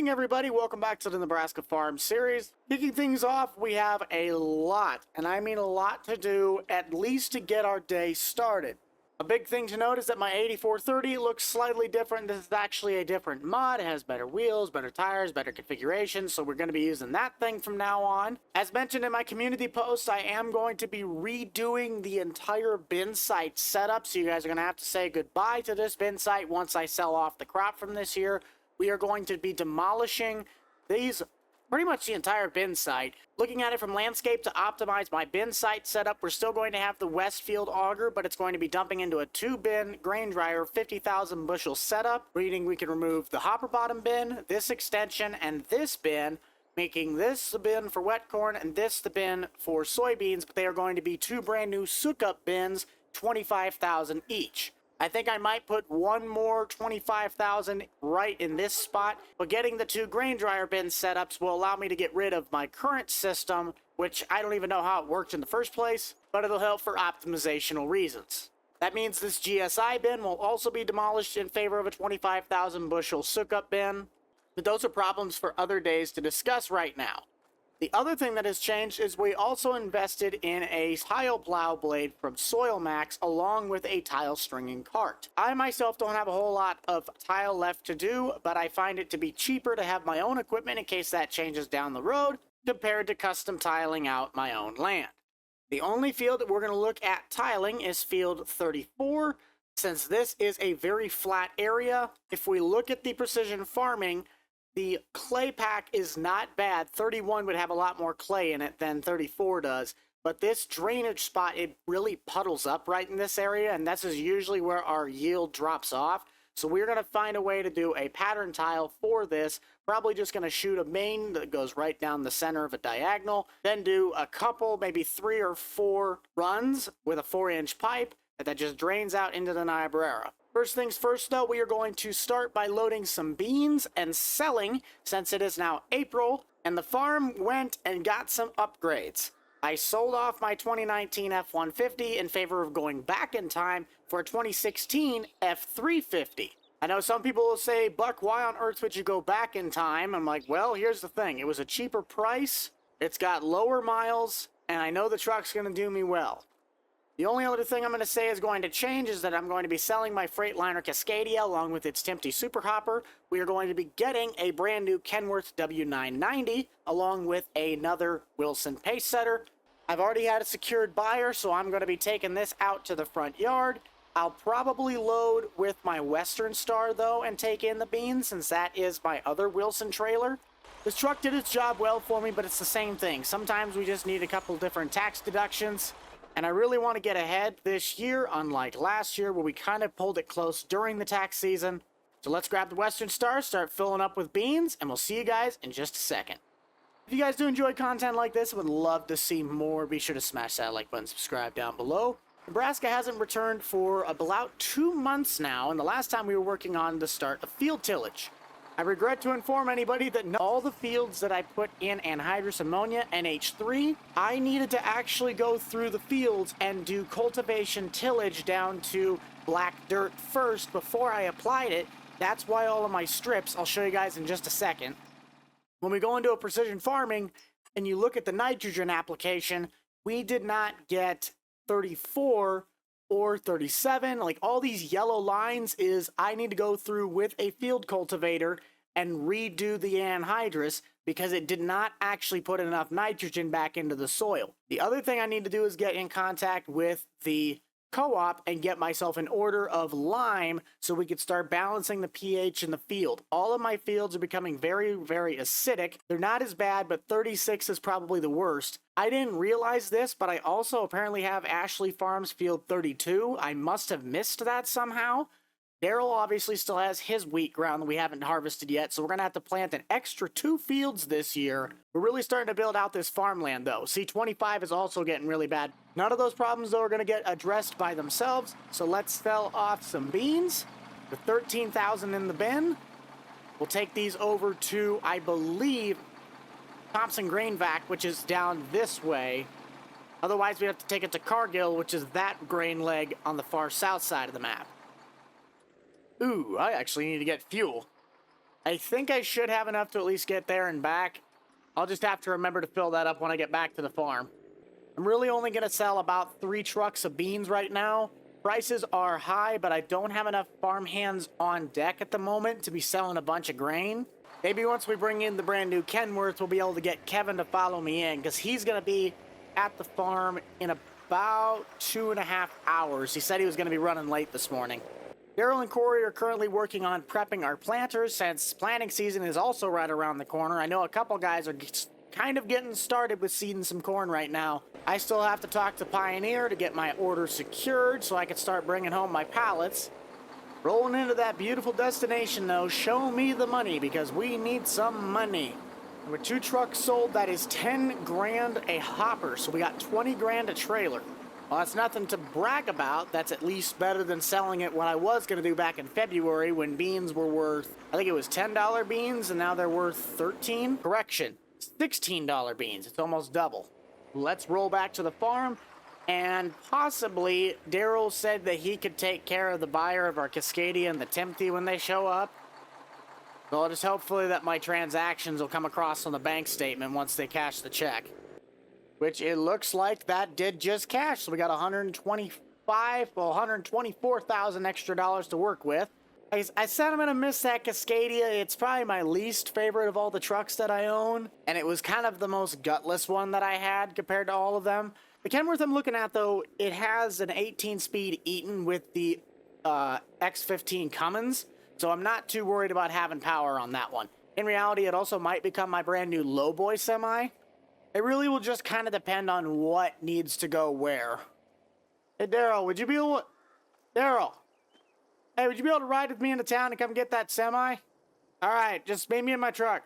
morning, everybody. Welcome back to the Nebraska Farm Series. Kicking things off, we have a lot, and I mean a lot to do, at least to get our day started. A big thing to note is that my 8430 looks slightly different. This is actually a different mod. It has better wheels, better tires, better configuration, so we're going to be using that thing from now on. As mentioned in my community post, I am going to be redoing the entire bin site setup, so you guys are going to have to say goodbye to this bin site once I sell off the crop from this year. We are going to be demolishing pretty much the entire bin site. Looking at it from landscape to optimize my bin site setup, we're still going to have the Westfield auger, but it's going to be dumping into a 2-bin grain dryer 50,000 bushel setup, meaning we can remove the hopper bottom bin, this extension, and this bin, making this the bin for wet corn and this the bin for soybeans, but they are going to be 2 brand new soak-up bins, 25,000 each. I think I might put one more 25,000 right in this spot, but getting the 2 grain dryer bin setups will allow me to get rid of my current system, which I don't even know how it worked in the first place, but it'll help for optimizational reasons. That means this GSI bin will also be demolished in favor of a 25,000 bushel soak-up bin, but those are problems for other days to discuss right now. The other thing that has changed is we also invested in a tile plow blade from Soil Max along with a tile stringing cart. I myself don't have a whole lot of tile left to do, but I find it to be cheaper to have my own equipment in case that changes down the road compared to custom tiling out my own land. The only field that we're going to look at tiling is field 34. Since this is a very flat area, if we look at the precision farming, the clay pack is not bad. 31 would have a lot more clay in it than 34 does. But this drainage spot, it really puddles up right in this area, and this is usually where our yield drops off. So we're going to find a way to do a pattern tile for this. Probably just going to shoot a main that goes right down the center of a diagonal. Then do a couple, maybe 3 or 4 runs with a 4-inch pipe that just drains out into the Niobrara. First things first, though, we are going to start by loading some beans and selling, since it is now April, and the farm went and got some upgrades. I sold off my 2019 F-150 in favor of going back in time for a 2016 F-350. I know some people will say, Buck, why on earth would you go back in time? I'm like, well, here's the thing. It was a cheaper price, it's got lower miles, and I know the truck's going to do me well. The only other thing I'm going to say is going to change is that I'm going to be selling my Freightliner Cascadia along with its Timpty Super Hopper. We are going to be getting a brand new Kenworth W990 along with another Wilson Pace Setter. I've already had a secured buyer, so I'm going to be taking this out to the front yard. I'll probably load with my Western Star, though, and take in the beans, since that is my other Wilson trailer. This truck did its job well for me, but it's the same thing. Sometimes we just need a couple different tax deductions. And I really want to get ahead this year, unlike last year where we kind of pulled it close during the tax season. So let's grab the Western Star, start filling up with beans, and we'll see you guys in just a second. If you guys do enjoy content like this and would love to see more, be sure to smash that like button, subscribe down below. Nebraska hasn't returned for about 2 months now, and the last time we were working on the start of field tillage. I regret to inform anybody that all the fields that I put in anhydrous ammonia, NH3, I needed to actually go through the fields and do cultivation tillage down to black dirt first before I applied it. That's why all of my strips, I'll show you guys in just a second. When we go into a precision farming and you look at the nitrogen application, we did not get 34 or 37, like all these yellow lines is I need to go through with a field cultivator and redo the anhydrous because it did not actually put enough nitrogen back into the soil. The other thing I need to do is get in contact with the co-op and get myself an order of lime so we could start balancing the pH in the field. All of my fields are becoming very, very acidic. They're not as bad, but 36 is probably the worst. I didn't realize this, but I also apparently have Ashley Farms field 32. I must have missed that somehow. Daryl obviously still has his wheat ground that we haven't harvested yet, so we're going to have to plant an extra 2 fields this year. We're really starting to build out this farmland, though. C25 is also getting really bad. None of those problems, though, are going to get addressed by themselves, so let's sell off some beans. The 13,000 in the bin. We'll take these over to, I believe, Thompson Grain Vac, which is down this way. Otherwise, we have to take it to Cargill, which is that grain leg on the far south side of the map. Ooh, I actually need to get fuel. I I think I should have enough to at least get there and back. I'll just have to remember to fill that up when I get back to the farm. I'm really only going to sell about 3 trucks of beans right now. Prices are high, but I don't have enough farm hands on deck at the moment to be selling a bunch of grain. Maybe once we bring in the brand new Kenworth, we'll be able to get Kevin to follow me in, because he's going to be at the farm in about 2.5 hours. He said he was going to be running late this morning. Daryl and Corey are currently working on prepping our planters, since planting season is also right around the corner. I know a couple guys are kind of getting started with seeding some corn right now. I still have to talk to Pioneer to get my order secured so I can start bringing home my pallets. Rolling into that beautiful destination though, show me the money, because we need some money. With 2 trucks sold, that is 10 grand a hopper, so we got 20 grand a trailer. Well, that's nothing to brag about. That's at least better than selling it what I was going to do back in February when beans were worth, I think it was $10 beans, and now they're worth 13. Correction, $16 beans. It's almost double. Let's roll back to the farm, and possibly Daryl said that he could take care of the buyer of our Cascadia and the Timothy when they show up. So I'll just hopefully that my transactions will come across on the bank statement once they cash the check. Which it looks like that did just cash. So we got 124,000 extra dollars to work with. I said I'm going to miss that Cascadia. It's probably my least favorite of all the trucks that I own. And it was kind of the most gutless one that I had compared to all of them. The Kenworth I'm looking at, though, it has an 18-speed Eaton with the X15 Cummins. So I'm not too worried about having power on that one. In reality, it also might become my brand new lowboy semi. It really will just kind of depend on what needs to go where. Hey, Daryl, would you be able... Daryl! Hey, would you be able to ride with me into town and come get that semi? Alright, just meet me in my truck.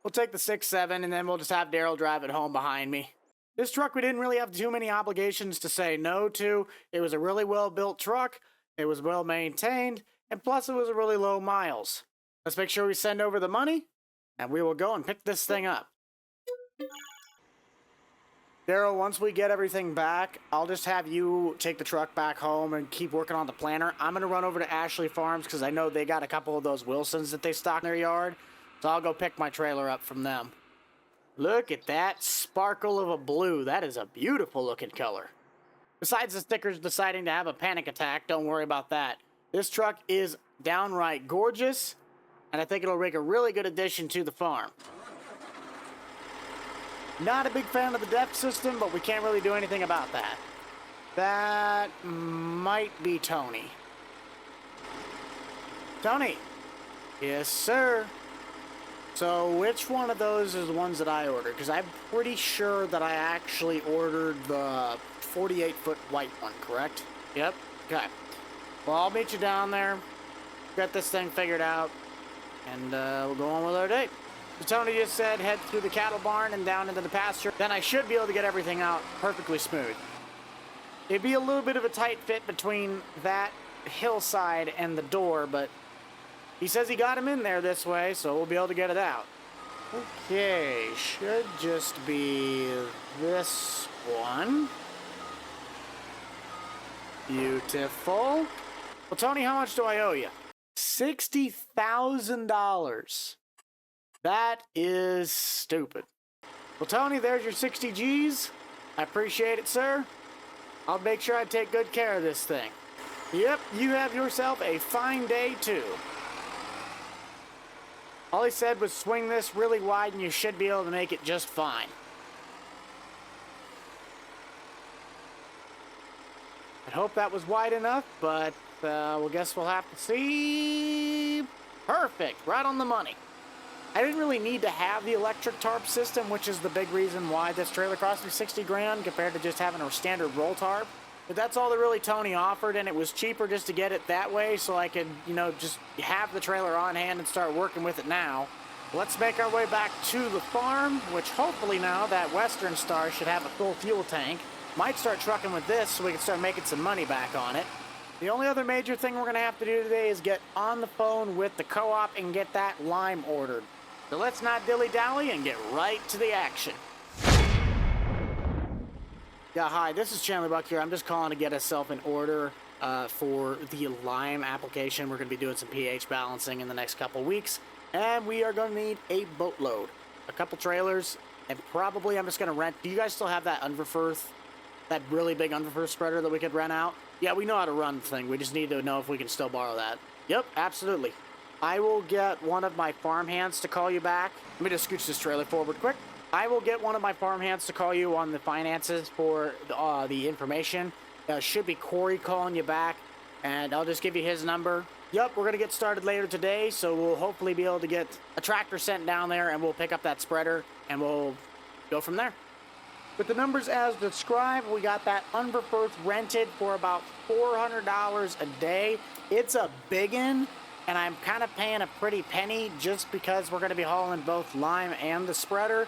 We'll take the 6-7, and then we'll just have Daryl drive it home behind me. This truck we didn't really have too many obligations to say no to. It was a really well-built truck. It was well-maintained. And plus, it was a really low miles. Let's make sure we send over the money, and we will go and pick this thing up. Daryl, once we get everything back, I'll just have you take the truck back home and keep working on the planter. I'm going to run over to Ashley Farms because I know they got a couple of those Wilsons that they stock in their yard. So I'll go pick my trailer up from them. Look at that sparkle of a blue. That is a beautiful looking color. Besides the stickers deciding to have a panic attack, don't worry about that. This truck is downright gorgeous, and I think it'll make a really good addition to the farm. Not a big fan of the depth system, but we can't really do anything about that. That might be Tony. Tony! Yes, sir. So which one of those is the ones that I ordered? Because I'm pretty sure that I actually ordered the 48-foot white one, correct? Yep. Okay. Well, I'll meet you down there, get this thing figured out, and we'll go on with our day. So Tony just said head through the cattle barn and down into the pasture. Then I should be able to get everything out perfectly smooth. It'd be a little bit of a tight fit between that hillside and the door, but he says he got him in there this way, so we'll be able to get it out. Okay, should just be this one. Beautiful. Well, Tony, how much do I owe you? $60,000. That is stupid. Well, Tony, there's your 60 G's. I appreciate it, sir. I'll make sure I take good care of this thing. Yep, you have yourself a fine day, too. All he said was swing this really wide and you should be able to make it just fine. I hope that was wide enough, but we'll guess we'll have to see. Perfect, right on the money. I didn't really need to have the electric tarp system, which is the big reason why this trailer cost me 60 grand compared to just having a standard roll tarp. But that's all that really Tony offered, and it was cheaper just to get it that way so I could, you know, just have the trailer on hand and start working with it now. Let's make our way back to the farm, which hopefully now that Western Star should have a full fuel tank. Might start trucking with this so we can start making some money back on it. The only other major thing we're going to have to do today is get on the phone with the co-op and get that lime ordered. So let's not dilly-dally and get right to the action. Yeah, hi, this is Chandler Buck here. I'm just calling to get ourselves in order for the lime application. We're going to be doing some pH balancing in the next couple weeks. And we are going to need a boatload, a couple trailers, and probably I'm just going to rent. Do you guys still have that Unverfirth? That really big Unverfirth spreader that we could rent out? Yeah, we know how to run the thing. We just need to know if we can still borrow that. Yep, absolutely. I will get one of my farm hands to call you back. Let me just scooch this trailer forward quick. I will get one of my farm hands to call you on the finances for the information. Should be Corey calling you back, and I'll just give you his number. Yep, we're going to get started later today, so we'll hopefully be able to get a tractor sent down there, and we'll pick up that spreader, and we'll go from there. With the numbers as described, we got that Unverfirth rented for about $400 a day. It's a biggin', and I'm kind of paying a pretty penny just because we're going to be hauling both lime and the spreader.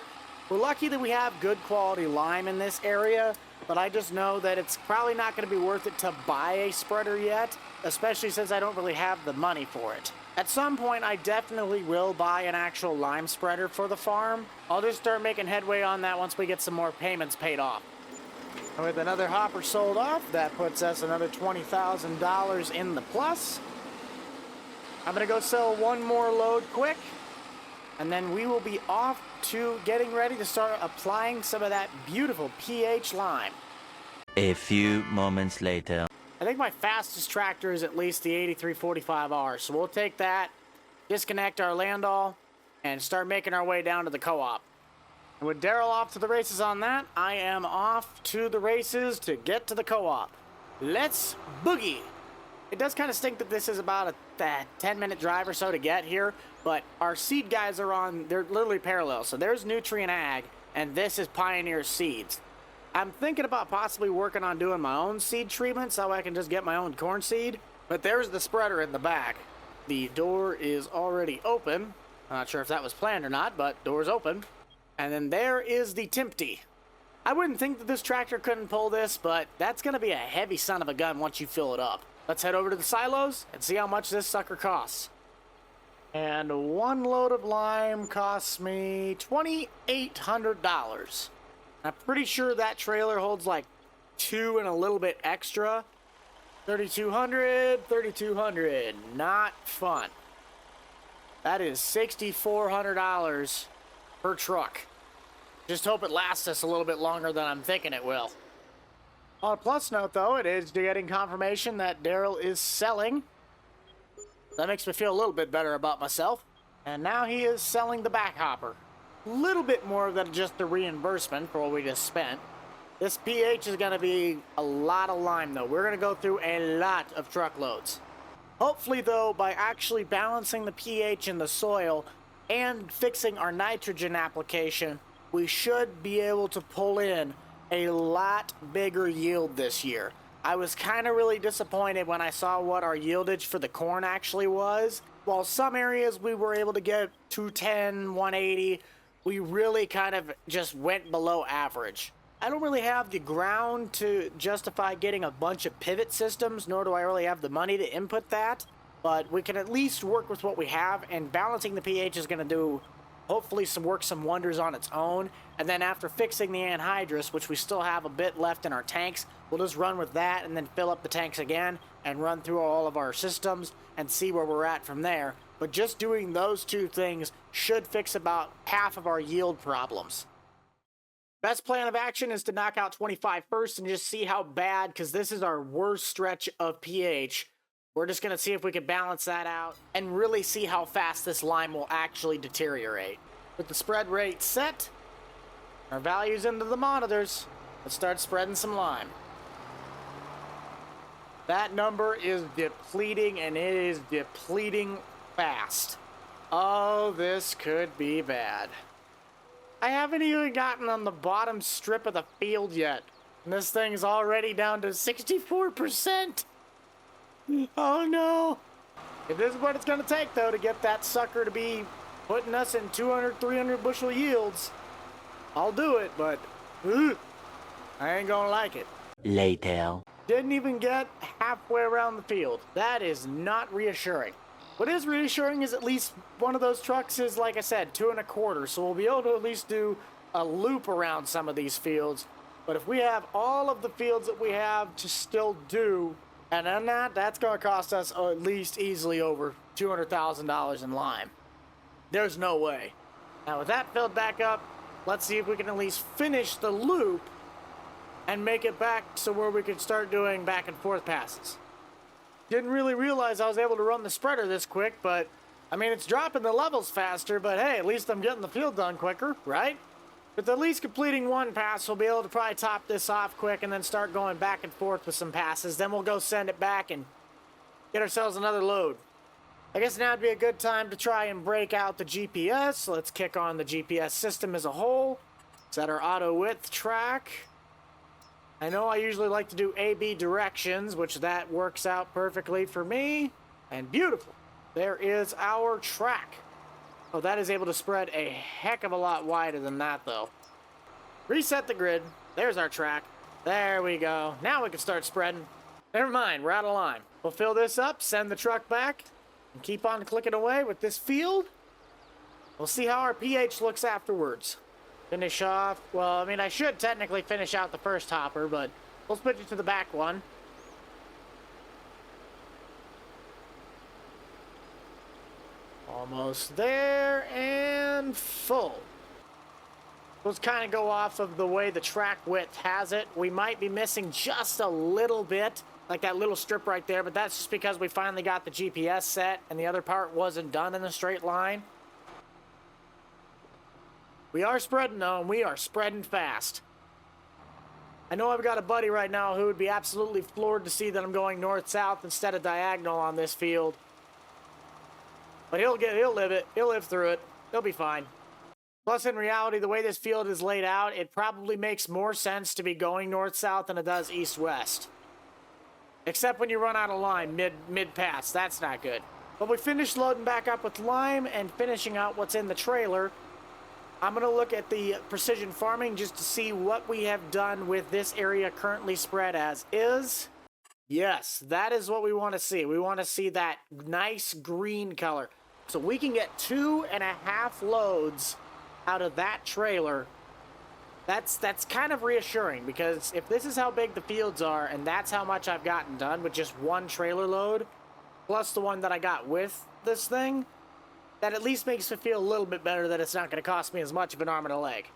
We're lucky that we have good quality lime in this area, but I just know that it's probably not going to be worth it to buy a spreader yet, especially since I don't really have the money for it. At some point, I definitely will buy an actual lime spreader for the farm. I'll just start making headway on that once we get some more payments paid off. And with another hopper sold off, that puts us another $20,000 in the plus. I'm going to go sell one more load quick, and then we will be off to getting ready to start applying some of that beautiful pH lime. A few moments later. I think my fastest tractor is at least the 8345R, so we'll take that, disconnect our landall, and start making our way down to the co-op. And with Daryl off to the races on that, I am off to the races to get to the co-op. Let's boogie! It does kind of stink that this is about a 10-minute drive or so to get here, but our seed guys are on, they're literally parallel. So there's Nutrient Ag, and this is Pioneer Seeds. I'm thinking about possibly working on doing my own seed treatment so I can just get my own corn seed. But there's the spreader in the back. The door is already open. I'm not sure if that was planned or not, but door's open. And then there is the Timpty. I wouldn't think that this tractor couldn't pull this, but that's going to be a heavy son of a gun once you fill it up. Let's head over to the silos and see how much this sucker costs. And one load of lime costs me $2,800. I'm pretty sure that trailer holds like 2 and a little bit extra. 3,200, not fun. That is $6,400 per truck. Just hope it lasts us a little bit longer than I'm thinking it will. On a plus note, though, it is getting confirmation that Daryl is selling. That makes me feel a little bit better about myself. And now he is selling the back hopper. A little bit more than just the reimbursement for what we just spent. This pH is going to be a lot of lime, though. We're going to go through a lot of truckloads. Hopefully, though, by actually balancing the pH in the soil and fixing our nitrogen application, we should be able to pull in a lot bigger yield this year. I was kind of really disappointed when I saw what our yieldage for the corn actually was. While some areas we were able to get 210, 180, we really kind of just went below average. I don't really have the ground to justify getting a bunch of pivot systems, nor do I really have the money to input that, but we can at least work with what we have, and balancing the pH is going to do hopefully some wonders on its own. And then after fixing the anhydrous, which we still have a bit left in our tanks, we'll just run with that and then fill up the tanks again and run through all of our systems and see where we're at from there. But just doing those two things should fix about half of our yield problems. Best plan of action is to knock out 25 first and just see how bad, because this is our worst stretch of pH. We're just going to see if we can balance that out and really see how fast this lime will actually deteriorate. With the spread rate set, our values into the monitors, let's start spreading some lime. That number is depleting, and it is depleting fast. Oh, this could be bad. I haven't even gotten on the bottom strip of the field yet, and this thing's already down to 64%. Oh no! If this is what it's going to take, though, to get that sucker to be putting us in 200, 300 bushel yields, I'll do it, but I ain't going to like it. Later. Didn't even get halfway around the field. That is not reassuring. What is reassuring is at least one of those trucks is, like I said, 2 1/4, so we'll be able to at least do a loop around some of these fields. But if we have all of the fields that we have to still do, and then that's going to cost us at least easily over $200,000 in lime. There's no way. Now with that filled back up, let's see if we can at least finish the loop and make it back to where we can start doing back and forth passes. Didn't really realize I was able to run the spreader this quick, but I mean, it's dropping the levels faster, but hey, at least I'm getting the field done quicker, right? With at least completing one pass, we'll be able to probably top this off quick and then start going back and forth with some passes. Then we'll go send it back and get ourselves another load. I guess now would be a good time to try and break out the GPS. Let's kick on the GPS system as a whole. Set our auto width track. I know I usually like to do A-B directions, which that works out perfectly for me. And beautiful. There is our track. Oh, that is able to spread a heck of a lot wider than that, though. Reset the grid. There's our track. There we go. Now we can start spreading. Never mind, we're out of line. We'll fill this up, send the truck back, and keep on clicking away with this field. We'll see how our pH looks afterwards. Finish off. Well, I mean, I should technically finish out the first hopper, but we'll switch it to the back one. Almost there, and full. Let's kind of go off of the way the track width has it. We might be missing just a little bit, like that little strip right there, but that's just because we finally got the GPS set and the other part wasn't done in a straight line. We are spreading though, and we are spreading fast. I know I've got a buddy right now who would be absolutely floored to see that I'm going north-south instead of diagonal on this field. But he'll live it. He'll live through it. He'll be fine. Plus, in reality, the way this field is laid out, it probably makes more sense to be going north-south than it does east-west. Except when you run out of lime mid-pass. That's not good. But we finished loading back up with lime and finishing out what's in the trailer. I'm going to look at the precision farming just to see what we have done with this area currently spread as is. Yes, that is what we want to see. We want to see that nice green color. So we can get 2.5 loads out of that trailer. That's kind of reassuring, because if this is how big the fields are and that's how much I've gotten done with just one trailer load, plus the one that I got with this thing, that at least makes me feel a little bit better that it's not going to cost me as much of an arm and a leg.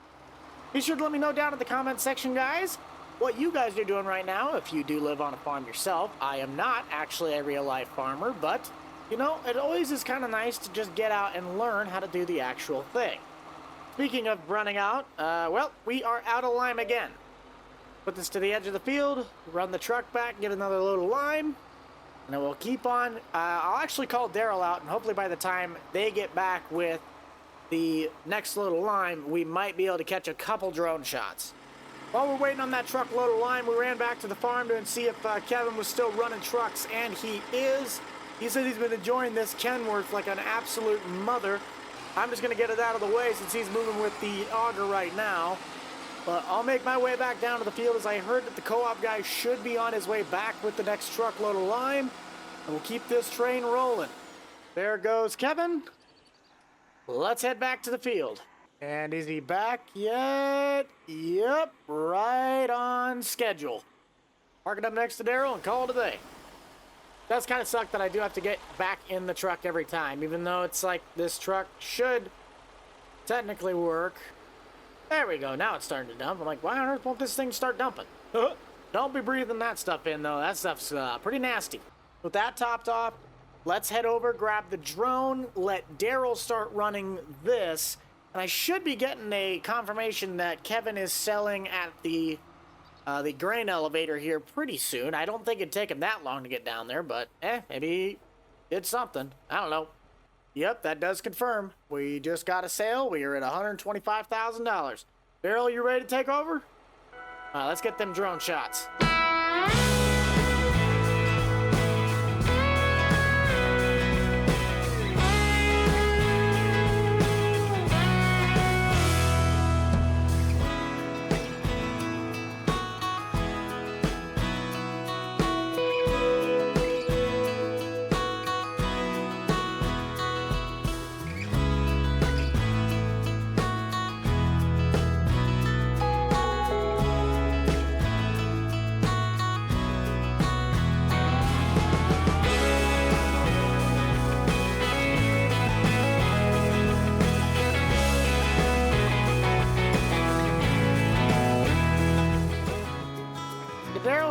Be sure to let me know down in the comment section, guys, what you guys are doing right now if you do live on a farm yourself. I am not actually a real-life farmer, but, you know, it always is kind of nice to just get out and learn how to do the actual thing. Speaking of running out, well, we are out of lime again. Put this to the edge of the field, run the truck back, get another load of lime, and then we'll keep on. I'll actually call Daryl out, and hopefully by the time they get back with the next load of lime, we might be able to catch a couple drone shots. While we're waiting on that truckload of lime, we ran back to the farm to see if Kevin was still running trucks, and he is. He said he's been enjoying this Kenworth like an absolute mother. I'm just going to get it out of the way since he's moving with the auger right now. But I'll make my way back down to the field, as I heard that the co-op guy should be on his way back with the next truckload of lime. And we'll keep this train rolling. There goes Kevin. Let's head back to the field. And is he back yet? Yep, right on schedule. Park it up next to Daryl and call it a day. Does kind of suck that I do have to get back in the truck every time, even though it's like this truck should technically work. There we go, now it's starting to dump. I'm like, why on earth won't this thing start dumping? Don't be breathing that stuff in, though. That stuff's pretty nasty. With that topped off, let's head over, grab the drone, let Daryl start running this, and I should be getting a confirmation that Kevin is selling at the grain elevator here pretty soon. I don't think it'd take him that long to get down there, but maybe he did something. I don't know. Yep, that does confirm. We just got a sale. We are at $125,000. Daryl, you ready to take over? Let's get them drone shots.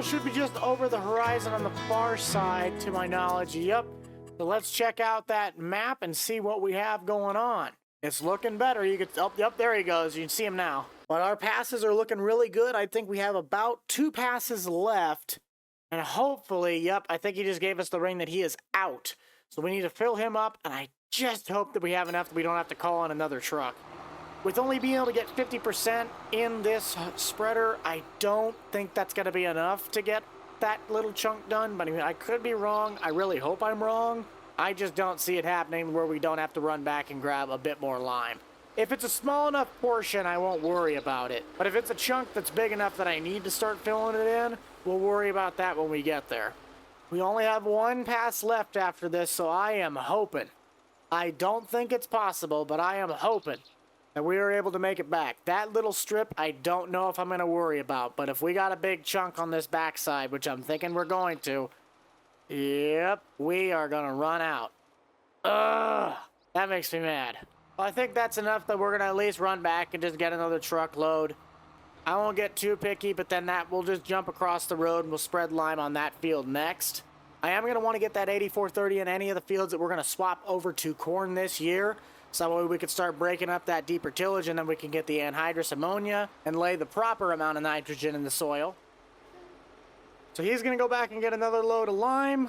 Darryl should be just over the horizon on the far side, to my knowledge. Yep. So let's check out that map and see what we have going on. It's looking better. You could, oh, yep, there he goes. You can see him now. But our passes are looking really good. I think we have about 2 passes left. And hopefully, yep, I think he just gave us the ring that he is out. So we need to fill him up, and I just hope that we have enough that we don't have to call on another truck. With only being able to get 50% in this spreader, I don't think that's going to be enough to get that little chunk done. But I mean, I could be wrong. I really hope I'm wrong. I just don't see it happening where we don't have to run back and grab a bit more lime. If it's a small enough portion, I won't worry about it. But if it's a chunk that's big enough that I need to start filling it in, we'll worry about that when we get there. We only have 1 pass left after this, so I am hoping. I don't think it's possible, but I am hoping that we are able to make it back. That little strip, I don't know if I'm going to worry about, but if we got a big chunk on this backside, which I'm thinking we're going to, yep, we are going to run out. Ugh, that makes me mad. Well, I think that's enough that we're going to at least run back and just get another truckload. I won't get too picky, but then we'll just jump across the road and we'll spread lime on that field next. I am going to want to get that 8430 in any of the fields that we're going to swap over to corn this year. So that way we can start breaking up that deeper tillage, and then we can get the anhydrous ammonia and lay the proper amount of nitrogen in the soil. So he's going to go back and get another load of lime.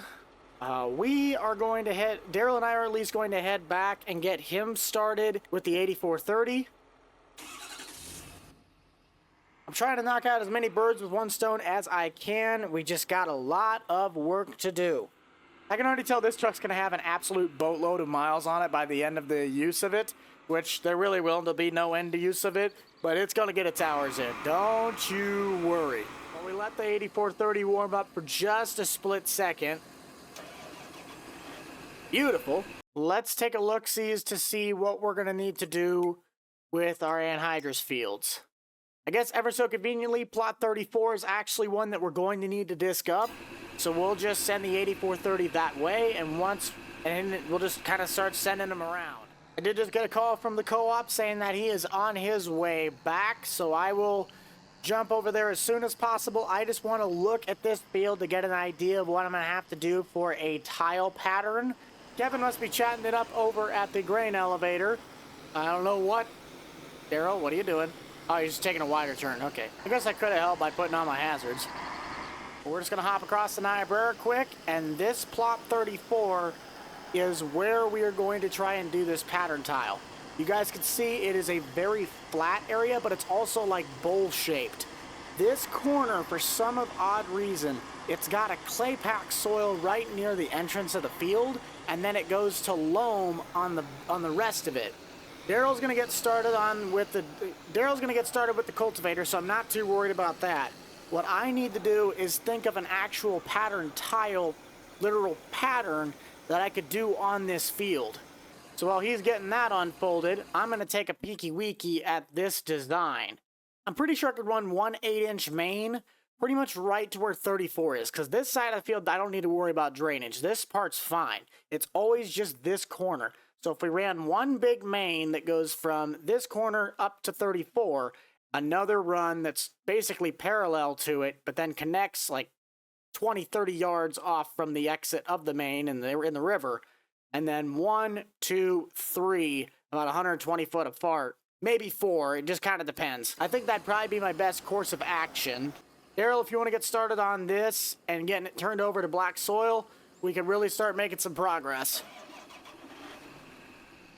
We are going to head, Darryl and I are at least going to head back and get him started with the 8430. I'm trying to knock out as many birds with one stone as I can. We just got a lot of work to do. I can already tell this truck's going to have an absolute boatload of miles on it by the end of the use of it, which there really will. There'll be no end to use of it, but it's going to get its hours in. Don't you worry. Well, we let the 8430 warm up for just a split second. Beautiful. Let's take a look-see to see what we're going to need to do with our anhydrous fields. I guess ever so conveniently, plot 34 is actually one that we're going to need to disc up. So we'll just send the 8430 that way, and we'll just kind of start sending them around. I did just get a call from the co-op saying that he is on his way back, so I will jump over there as soon as possible. I just want to look at this field to get an idea of what I'm going to have to do for a tile pattern. Kevin must be chatting it up over at the grain elevator. I don't know what. Darryl, what are you doing? Oh, he's just taking a wider turn. Okay. I guess I could have helped by putting on my hazards. We're just going to hop across the Niobrara quick, and this plot 34 is where we are going to try and do this pattern tile. You guys can see it is a very flat area, but it's also like bowl-shaped. This corner, for some odd reason, it's got a clay packed soil right near the entrance of the field, and then it goes to loam on the rest of it. Darryl's going to get started with the cultivator, so I'm not too worried about that. What I need to do is think of an actual pattern tile, literal pattern, that I could do on this field. So while he's getting that unfolded, I'm going to take a peeky-weeky at this design. I'm pretty sure I could run one 8-inch main pretty much right to where 34 is, because this side of the field, I don't need to worry about drainage. This part's fine. It's always just this corner. So if we ran one big main that goes from this corner up to 34, another run that's basically parallel to it, but then connects like 20, 30 yards off from the exit of the main in the river, and then 1, 2, 3, about 120 foot apart, maybe 4, it just kind of depends. I think that'd probably be my best course of action. Darryl, if you want to get started on this and getting it turned over to black soil, we can really start making some progress.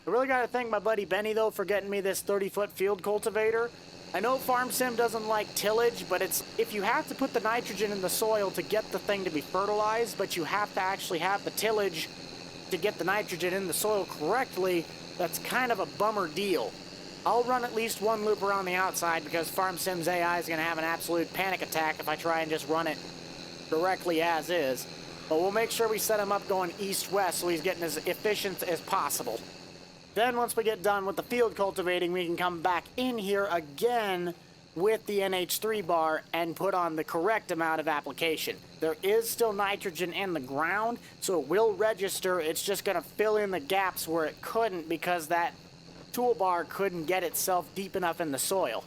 I really got to thank my buddy Benny, though, for getting me this 30-foot field cultivator. I know Farm Sim doesn't like tillage, but if you have to put the nitrogen in the soil to get the thing to be fertilized, but you have to actually have the tillage to get the nitrogen in the soil correctly, that's kind of a bummer deal. I'll run at least one loop around the outside because Farm Sim's AI is going to have an absolute panic attack if I try and just run it directly as is. But we'll make sure we set him up going east-west so he's getting as efficient as possible. Then once we get done with the field cultivating, we can come back in here again with the NH3 bar and put on the correct amount of application. There is still nitrogen in the ground, so it will register. It's just going to fill in the gaps where it couldn't because that toolbar couldn't get itself deep enough in the soil.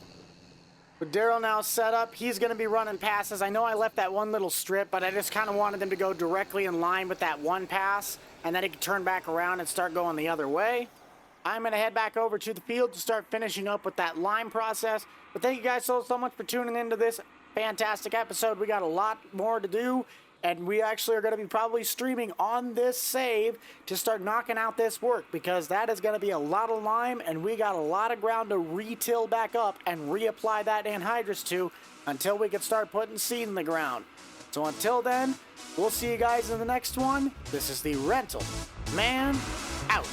With Daryl now set up, he's going to be running passes. I know I left that one little strip, but I just kind of wanted them to go directly in line with that one pass, and then he could turn back around and start going the other way. I'm going to head back over to the field to start finishing up with that line process. But thank you guys so much for tuning into this fantastic episode. We got a lot more to do, and we actually are going to be probably streaming on this save to start knocking out this work, because that is going to be a lot of lime, and we got a lot of ground to re-till back up and reapply that anhydrous to until we can start putting seed in the ground. So until then, we'll see you guys in the next one. This is the Rental Man out.